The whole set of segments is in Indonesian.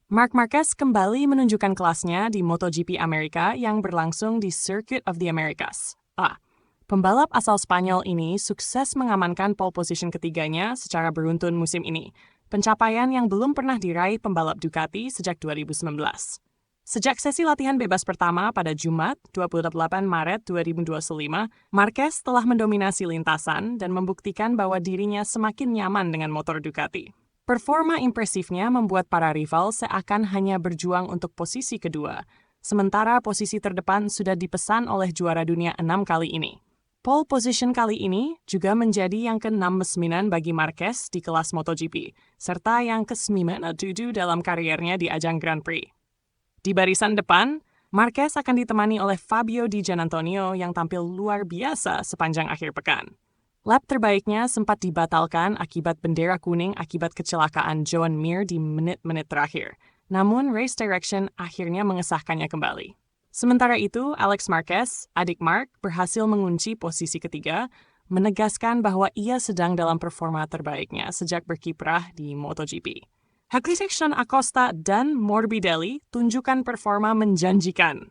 Marc Marquez kembali menunjukkan kelasnya di MotoGP Amerika yang berlangsung di Circuit of the Americas. Pembalap asal Spanyol ini sukses mengamankan pole position ketiganya secara beruntun musim ini, pencapaian yang belum pernah diraih pembalap Ducati sejak 2019. Sejak sesi latihan bebas pertama pada Jumat, 28 Maret 2025, Marquez telah mendominasi lintasan dan membuktikan bahwa dirinya semakin nyaman dengan motor Ducati. Performa impresifnya membuat para rival seakan hanya berjuang untuk posisi kedua, sementara posisi terdepan sudah dipesan oleh juara dunia 6 kali ini. Pole position kali ini juga menjadi yang ke-69 bagi Marquez di kelas MotoGP, serta yang ke-97 dalam kariernya di ajang Grand Prix. Di barisan depan, Marquez akan ditemani oleh Fabio Di Giannantonio yang tampil luar biasa sepanjang akhir pekan. Lap terbaiknya sempat dibatalkan akibat bendera kuning akibat kecelakaan Joan Mir di menit-menit terakhir. Namun, Race Direction akhirnya mengesahkannya kembali. Sementara itu, Alex Marquez, adik Marc, berhasil mengunci posisi ketiga, menegaskan bahwa ia sedang dalam performa terbaiknya sejak berkiprah di MotoGP. Haggerty, Acosta, dan Morbidelli tunjukkan performa menjanjikan.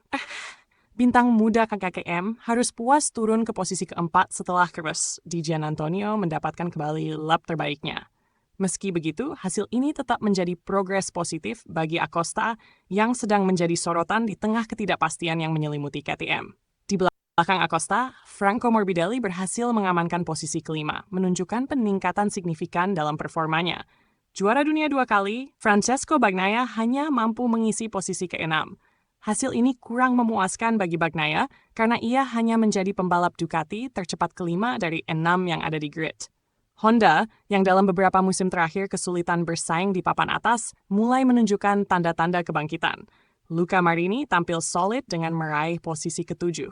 Bintang muda KKM harus puas turun ke posisi keempat setelah Carlos Di Giannantonio mendapatkan kembali lap terbaiknya. Meski begitu, hasil ini tetap menjadi progres positif bagi Acosta yang sedang menjadi sorotan di tengah ketidakpastian yang menyelimuti KTM. Di belakang Acosta, Franco Morbidelli berhasil mengamankan posisi kelima, menunjukkan peningkatan signifikan dalam performanya. Juara dunia 2 kali, Francesco Bagnaia hanya mampu mengisi posisi ke-6. Hasil ini kurang memuaskan bagi Bagnaia karena ia hanya menjadi pembalap Ducati tercepat kelima dari 6 yang ada di grid. Honda, yang dalam beberapa musim terakhir kesulitan bersaing di papan atas, mulai menunjukkan tanda-tanda kebangkitan. Luca Marini tampil solid dengan meraih posisi ke-7.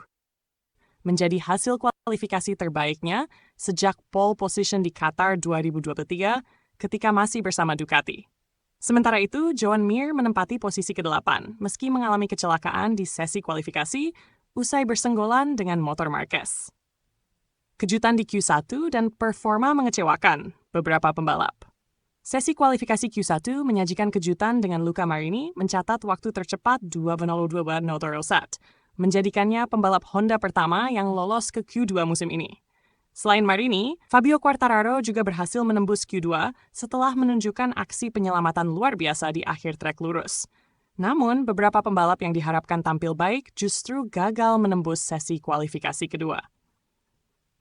Menjadi hasil kualifikasi terbaiknya sejak pole position di Qatar 2023 ketika masih bersama Ducati. Sementara itu, Joan Mir menempati posisi ke-8 meski mengalami kecelakaan di sesi kualifikasi usai bersenggolan dengan motor Marquez. Kejutan di Q1 dan performa mengecewakan beberapa pembalap. Sesi kualifikasi Q1 menyajikan kejutan dengan Luca Marini mencatat waktu tercepat 2:02 Notorosat, menjadikannya pembalap Honda pertama yang lolos ke Q2 musim ini. Selain Marini, Fabio Quartararo juga berhasil menembus Q2 setelah menunjukkan aksi penyelamatan luar biasa di akhir trek lurus. Namun, beberapa pembalap yang diharapkan tampil baik justru gagal menembus sesi kualifikasi kedua.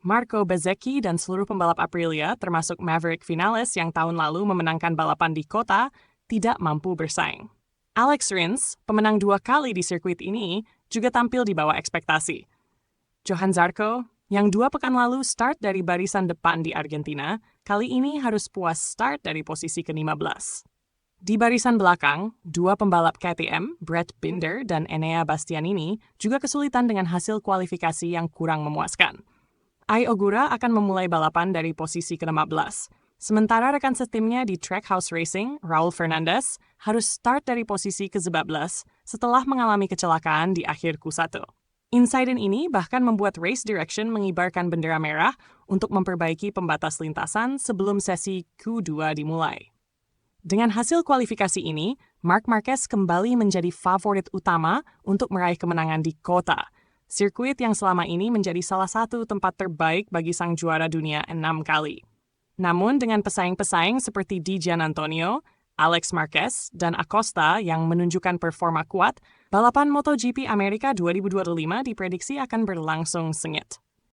Marco Bezzecchi dan seluruh pembalap Aprilia, termasuk Maverick Vinales yang tahun lalu memenangkan balapan di kota, tidak mampu bersaing. Alex Rins, pemenang 2 kali di sirkuit ini, juga tampil di bawah ekspektasi. Johann Zarco, yang 2 pekan lalu start dari barisan depan di Argentina, kali ini harus puas start dari posisi ke-15. Di barisan belakang, 2 pembalap KTM, Brett Binder dan Enea Bastianini, juga kesulitan dengan hasil kualifikasi yang kurang memuaskan. Ai Ogura akan memulai balapan dari posisi ke-15. Sementara rekan setimnya di Trackhouse Racing, Raul Fernandez, harus start dari posisi ke-11 setelah mengalami kecelakaan di akhir Q1. Insiden ini bahkan membuat Race Direction mengibarkan bendera merah untuk memperbaiki pembatas lintasan sebelum sesi Q2 dimulai. Dengan hasil kualifikasi ini, Marc Marquez kembali menjadi favorit utama untuk meraih kemenangan di kota, sirkuit yang selama ini menjadi salah satu tempat terbaik bagi sang juara dunia 6 kali. Namun dengan pesaing-pesaing seperti Di Giannantonio, Alex Marquez, dan Acosta yang menunjukkan performa kuat, balapan MotoGP Amerika 2025 diprediksi akan berlangsung sengit.